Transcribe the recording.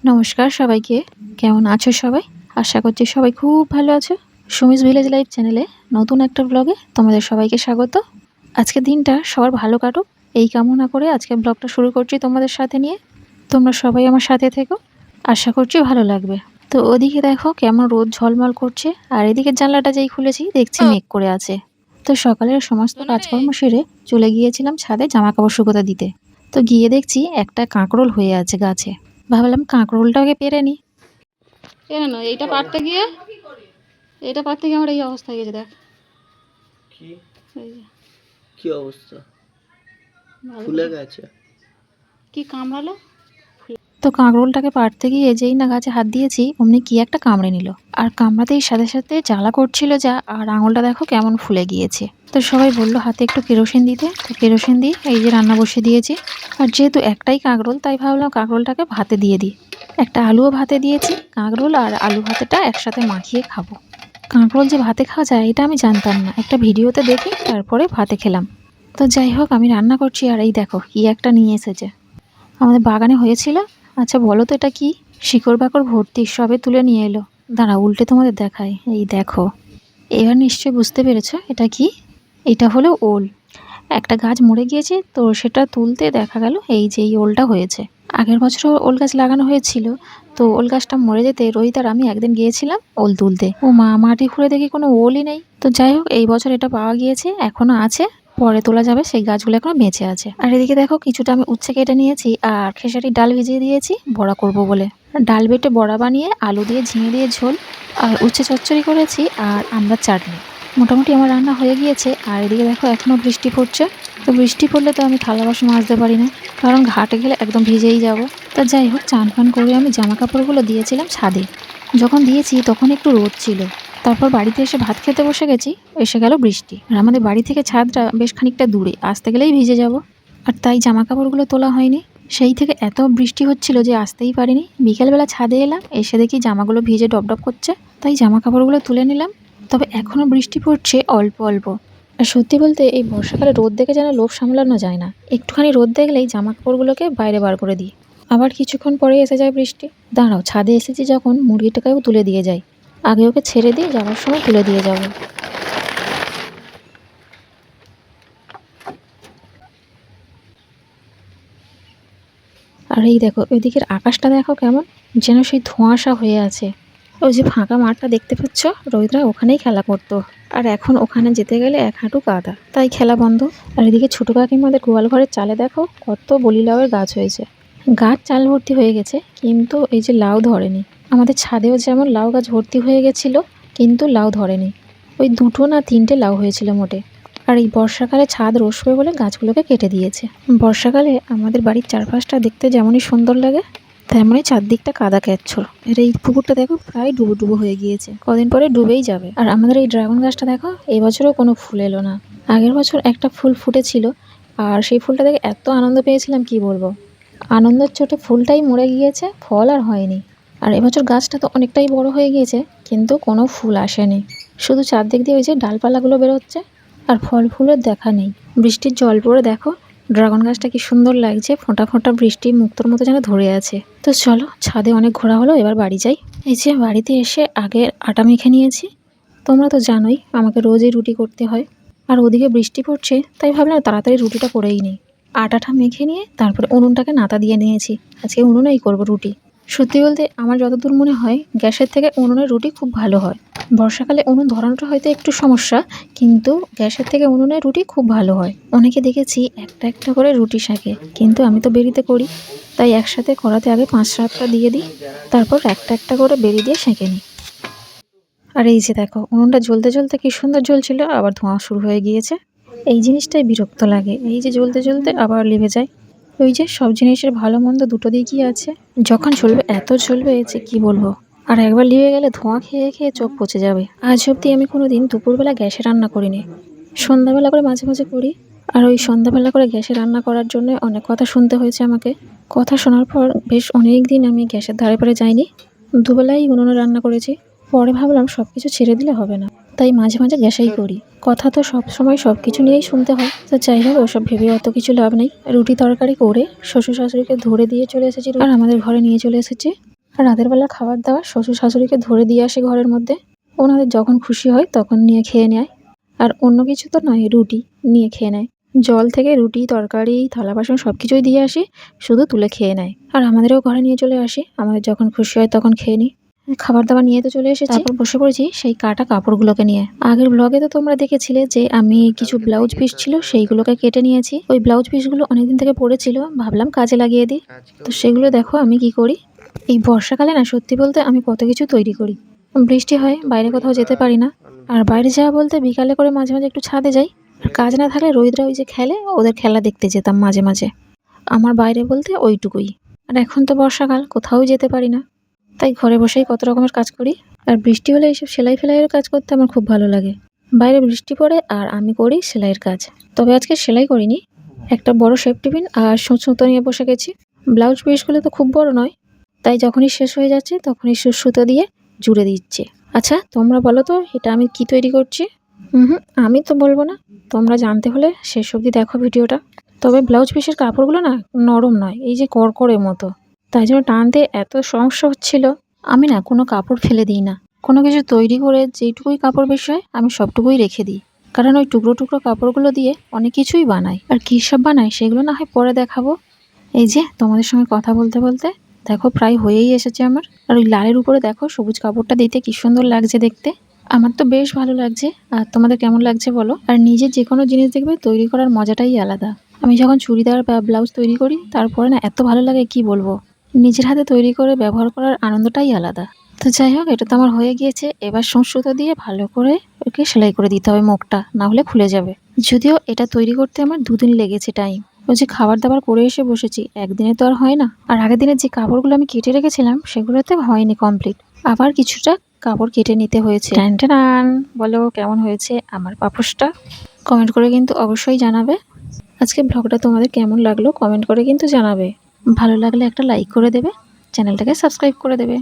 নমস্কার সবাইকে। কেমন আছো সবাই? আশা করছি সবাই খুব ভালো আছো। সুমিস ভিলেজ লাইফ চ্যানেলে নতুন একটা ব্লগে তোমাদের সবাইকে স্বাগত। আজকের দিনটা সবার ভালো কাটুক এই কামনা করে আজকে ব্লগটা শুরু করছি তোমাদের সাথে নিয়ে। তোমরা সবাই আমার সাথে থেকো, আশা করছি ভালো লাগবে। তো ওদিকে দেখো কেমন রোদ ঝলমল করছে, আর এদিকে জানলাটা যেই খুলেছি দেখছি মেঘ করে আছে। তো সকালের সমস্ত কাজকর্ম সেরে চলে গিয়েছিলাম ছাদে জামা কাপড় শুকোতে দিতে। তো গিয়ে দেখছি একটা কাঁকরোল হয়ে আছে গাছে। ভাবলাম কাঁকরোলটাকে পেরে নি। কেন না এইটা পারতে গিয়ে আমার এই অবস্থা হয়ে গেছে। দেখ কি এই যে কি অবস্থা, ফুলে গেছে। কি কামড়ালো। তো কাঁকরোলটাকে পাড়তে গিয়ে যেই না গাছে হাত দিয়েছি অমনি কি একটা কামড়ে নিল, আর কামড়াতেই সাথে সাথে জ্বালা করছিল যা, আর আঙুলটা দেখো কেমন ফুলে গিয়েছে। তো সবাই বললো হাতে একটু কেরোসিন দিতে, তো কেরোসিন দিয়ে এই যে রান্না বসিয়ে দিয়েছি। আর যেহেতু একটাই কাঁকরোল তাই ভাবলাম কাঁকরোলটাকে ভাতে দিয়ে দিই। একটা আলুও ভাতে দিয়েছি, কাঁকরোল আর আলু ভাতেটা একসাথে মাখিয়ে খাবো। কাঁকরোল যে ভাতে খাওয়া যায় এটা আমি জানতাম না, একটা ভিডিওতে দেখে তারপরে ভাতে খেলাম। তো যাই হোক আমি রান্না করছি, আর এই দেখো কি একটা নিয়ে এসেছে, আমাদের বাগানে হয়েছিল। আচ্ছা বলো তো এটা কি? শিকড় বাকড় ভর্তি, সবে তুলে নিয়ে এলো। দাঁড়া উল্টে তোমাদের দেখায়, এই দেখো। এবার নিশ্চয়ই বুঝতে পেরেছো এটা কি। এটা হলো ওল। একটা গাছ মরে গিয়েছে তো সেটা তুলতে দেখা গেল এই যে এই ওলটা হয়েছে। আগের বছর ওল গাছ লাগানো হয়েছিল, তো ওল গাছটা মরে যেতে রোহিত আর আমি একদিন গিয়েছিলাম ওল তুলতে। ও মা, মাটি খুঁড়ে দেখি কোনো ওলই নেই। তো যাই হোক এই বছর এটা পাওয়া গিয়েছে, এখনো আছে, পরে তোলা যাবে। সেই গাছগুলো এখনো বেঁচে আছে। আর এদিকে দেখো কিছুটা আমি উচ্ছে কেটে নিয়েছি, আর খেসারির ডাল ভিজিয়ে দিয়েছি বড়া করব বলে। ডাল বেটে বড়া বানিয়ে আলু দিয়ে ঝিঙে দিয়ে ঝোল, আর উচ্ছে চচ্চড়ি করেছি, আর আমড়ার চাটনি। মোটামুটি আমার রান্না হয়ে গিয়েছে। আর এদিকে দেখো এখনো বৃষ্টি পড়ছে। তো বৃষ্টি পড়লে তো আমি থালা বাসন মাজতে পারি না, কারণ ঘাটে গেলে একদম ভিজেই যাব। তা যাই হোক চান ফান করে আমি জামা কাপড়গুলো দিয়েছিলাম ছাদে। যখন দিয়েছি তখন একটু রোদ ছিল, তারপর বাড়িতে এসে ভাত খেতে বসে গেছি, এসে গেল বৃষ্টি। আর আমাদের বাড়ি থেকে ছাদটা বেশ খানিকটা দূরে, আসতে গেলেই ভিজে যাব। আর তাই জামা কাপড়গুলো তোলা হয়নি। সেই থেকে এত বৃষ্টি হচ্ছিল যে আসতেই পারিনি। বিকেলবেলা ছাদে এলাম, এসে দেখি জামাগুলো ভিজে ডপডপ করছে, তাই জামা কাপড়গুলো তুলে নিলাম। তবে এখনও বৃষ্টি পড়ছে অল্প অল্প। আর সত্যি বলতে এই বর্ষাকালে রোদ দেখে যেন লোভ সামলানো যায় না, একটুখানি রোদ দেখলেই জামা কাপড়গুলোকে বাইরে বার করে দিই। আবার কিছুক্ষণ পরে এসে যায় বৃষ্টি। দাঁড়াও, ছাদে এসেছি যখন মুরগিটাকেও তুলে দিয়ে যাই, আগে ওকে ছেড়ে দিয়ে যাওয়ার সময় তুলে দিয়ে যাব। আর এই দেখো ওইদিকের আকাশটা দেখো কেমন, যেন সেই ধোঁয়াশা হয়ে আছে। ওই যে ফাঁকা মাঠটা দেখতে পাচ্ছ, রোহিতরা ওখানেই খেলা করতো, আর এখন ওখানে যেতে গেলে এক হাঁটু কাদা, তাই খেলা বন্ধ। আর এদিকে ছোটো কাকিমাদের গোয়াল ঘরের চালে দেখো কত বলি লাউয়ের গাছ হয়েছে। গাছ চাল ভর্তি হয়ে গেছে, কিন্তু এই যে লাউ ধরেনি। আমাদের ছাদেও যেমন লাউ গাছ ভর্তি হয়ে গেছিল, কিন্তু লাউ ধরেনি। ওই 2টো না 3টে লাউ হয়েছিল মোটে। আর এই বর্ষাকালে ছাদ রসবে বলে গাছগুলোকে কেটে দিয়েছে। বর্ষাকালে আমাদের বাড়ির চারপাশটা দেখতে যেমনই সুন্দর লাগে, তেমনই চারদিকটা কাদা কেচ্ছর। এর এই পুকুরটা দেখো প্রায় ডুবো ডুবো হয়ে গিয়েছে, কদিন পরে ডুবেই যাবে। আর আমাদের এই ড্রাগন গাছটা দেখো এবছরও কোনো ফুল এলো না। আগের বছর একটা ফুল ফুটেছিল, আর সেই ফুলটা দেখে এত আনন্দ পেয়েছিলাম কি বলবো। আনন্দের চোটে ফুলটাই মরে গিয়েছে, ফল আর হয়নি। আর এবছর গাছটা তো অনেকটাই বড় হয়ে গিয়েছে, কিন্তু কোনো ফুল আসেনি। শুধু চারদিক দিয়ে ওই যে ডালপালাগুলো বেরোচ্ছে, আর ফল ফুলের দেখা নেই। বৃষ্টির জল পড়ে দেখো ড্রাগন গাছটা কি সুন্দর লাগছে, ফোঁটা ফোঁটা বৃষ্টি মুক্তোর মতো যেন ধরে আছে। তো চলো, ছাদে অনেক ঘোরা হলো, এবার বাড়ি যাই। এই যে বাড়িতে এসে আগে আটা মেখে নিয়েছি। তোমরা তো জানোই আমাকে রোজই রুটি করতে হয়, আর ওদিকে বৃষ্টি পড়ছে তাই ভাবলাম তাড়াতাড়ি রুটিটা করেই নিই। আটাটা মেখে নিয়ে তারপরে উনুনটাকে নাতা দিয়ে নিয়েছি, আজকে উনুনেই করবো রুটি। সত্যি বলতে আমার যতদূর মনে হয় গ্যাসের থেকে উনুনের রুটি খুব ভালো হয়। বর্ষাকালে উনুন ধরানোটা হয়তো একটু সমস্যা, কিন্তু গ্যাসের থেকে উনুনের রুটি খুব ভালো হয়। অনেকে দেখেছি একটা একটা করে রুটি সেঁকে, কিন্তু আমি তো বেরিতে করি, তাই একসাথে কড়াতে আগে 5-7টা দিয়ে দিই, তারপর একটা একটা করে বেরি দিয়ে সেঁকে নিই। আর এই যে দেখো উনুনটা জ্বলতে জ্বলতে কি সুন্দর জ্বলছিল, আবার ধোঁয়া শুরু হয়ে গিয়েছে। এই জিনিসটাই বিরক্ত লাগে, এই যে জ্বলতে জ্বলতে আবার লিভে যায়। ওই যে সব জিনিসের ভালো মন্দ দুটো দিকই আছে, যখন জ্বলবে এত জ্বলবে যে কি বলবো। আর একবার লিভে গেলে ধোঁয়া খেয়ে খেয়ে চোখ পচে যাবে। আজ অবধি আমি কোনোদিন দুপুরবেলা গ্যাসে রান্না করিনি, সন্ধ্যাবেলা করে মাঝে মাঝে করি। আর ওই সন্ধ্যাবেলা করে গ্যাসে রান্না করার জন্য অনেক কথা শুনতে হয়েছে আমাকে। কথা শোনার পর বেশ অনেক দিন আমি গ্যাসের ধারে পারে যাইনি, দুবেলাই উনুনে রান্না করেছি। পরে ভাবলাম সব কিছু ছেড়ে দিলে হবে না, তাই মাঝে মাঝে গ্যাসাই করি। কথা তো সব সময় সব কিছু নিয়েই শুনতে হয়। তো যাই হোক, ওসব ভেবে অত কিছু লাভ নেই। রুটি তরকারি করে শ্বশুর শাশুড়িকে ধরে দিয়ে চলে এসেছি আর আমাদের ঘরে নিয়ে চলে এসেছি। আর রাতের বেলা খাবার দাবার শ্বশুর শাশুড়িকে ধরে দিয়ে আসে ঘরের মধ্যে। ওনাদের যখন খুশি হয় তখন নিয়ে খেয়ে নেয়। আর অন্য কিছু তো নয়, রুটি নিয়ে খেয়ে নেয়। জল থেকে রুটি তরকারি থালা বাসন সব কিছুই দিয়ে আসি, শুধু তুলে খেয়ে নেয়। আর আমাদেরও ঘরে নিয়ে চলে আসি, আমাদের যখন খুশি হয় তখন খেয়ে নিই। খাবার দাবার নিয়ে তো চলে এসেছি, তারপর বসে পড়েছি সেই কাটা কাপড়গুলোকে নিয়ে। আগের ব্লগে তো তোমরা দেখেছিলে যে আমি কিছু ব্লাউজ পিস ছিল সেইগুলোকে কেটে নিয়েছি। ওই ব্লাউজ পিসগুলো অনেকদিন থেকে পড়েছিল, ভাবলাম কাজে লাগিয়ে দিই। তো সেগুলো দেখো আমি কি করি। এই বর্ষাকালে না, সত্যি বলতে আমি কত কিছু তৈরি করি। বৃষ্টি হয়, বাইরে কোথাও যেতে পারি না। আর বাইরে যাওয়া বলতে বিকালে করে মাঝে মাঝে একটু ছাদে যাই। আর কাজ না থাকলে রোহিতরা ওই যে খেলে, ওদের খেলা দেখতে যেতাম মাঝে মাঝে। আমার বাইরে বলতে ওইটুকুই। আর এখন তো বর্ষাকাল, কোথাও যেতে পারি না, তাই ঘরে বসেই কত রকমের কাজ করি। আর বৃষ্টি হলে এইসব সেলাই ফেলাইয়ের কাজ করতে আমার খুব ভালো লাগে। বাইরে বৃষ্টি পড়ে আর আমি করি সেলাইয়ের কাজ। তবে আজকে সেলাই করিনি, একটা বড় শেপ টিফিন আর সুতো নিয়ে বসে গেছি। ব্লাউজ পিসগুলো তো খুব বড় নয়, তাই যখনই শেষ হয়ে যাচ্ছে তখনই সুতো দিয়ে জুড়ে দিচ্ছে। আচ্ছা তোমরা বলো তো, এটা আমি কি তৈরি করছি? আমি তো বলবো না, তোমরা জানতে হলে শেষ অবধি দেখো ভিডিওটা। তবে ব্লাউজ পিসের কাপড়গুলো না নরম নয়, এই যে কড়কড়ে মতো, তাই জন্য টানতে এত সমস্যা হচ্ছিল। আমি না কোনো কাপড় ফেলে দিই না, কোনো কিছু তৈরি করে যেইটুকুই কাপড় বেশি হয় আমি সবটুকুই রেখে দিই। কারণ ওই টুকরো টুকরো কাপড়গুলো দিয়ে অনেক কিছুই বানাই। আর কী সব বানাই সেগুলো না হয় পরে দেখাবো। এই যে তোমাদের সঙ্গে কথা বলতে বলতে দেখো প্রায় হয়েই এসেছে আমার। আর ওই লালের উপরে দেখো সবুজ কাপড়টা দিতে কি সুন্দর লাগছে দেখতে। আমার তো বেশ ভালো লাগছে, আর তোমাদের কেমন লাগছে বলো। আর নিজের যে কোনো জিনিস দেখবে তৈরি করার মজাটাই আলাদা। আমি যখন চুড়িদার বা ব্লাউজ তৈরি করি তারপরে না এত ভালো লাগে কি বলবো। নিজের হাতে তৈরি করে ব্যবহার করার আনন্দটাই আলাদা। তো যাই হোক, এটা তো আমার হয়ে গিয়েছে। এবার সুতো দিয়ে ভালো করে ওকে সেলাই করে দিতে হবে মুখটা, না হলে খুলে যাবে। যদিও এটা তৈরি করতে আমার 2 দিন লেগেছে টাইম। ওই যে খাবার দাবার করে এসে বসেছি, একদিনে তো আর হয় না। আর আগের দিনের যে কাপড়গুলো আমি কেটে রেখেছিলাম সেগুলোতে হয়নি কমপ্লিট, আবার কিছুটা কাপড় কেটে নিতে হয়েছে। টান বলো কেমন হয়েছে আমার পাপোশটা? কমেন্ট করে কিন্তু অবশ্যই জানাবে। আজকে ব্লগটা তোমাদের কেমন লাগলো কমেন্ট করে কিন্তু জানাবে। ভালো লাগলে একটা লাইক করে দেবে, চ্যানেলটাকে সাবস্ক্রাইব করে দেবে।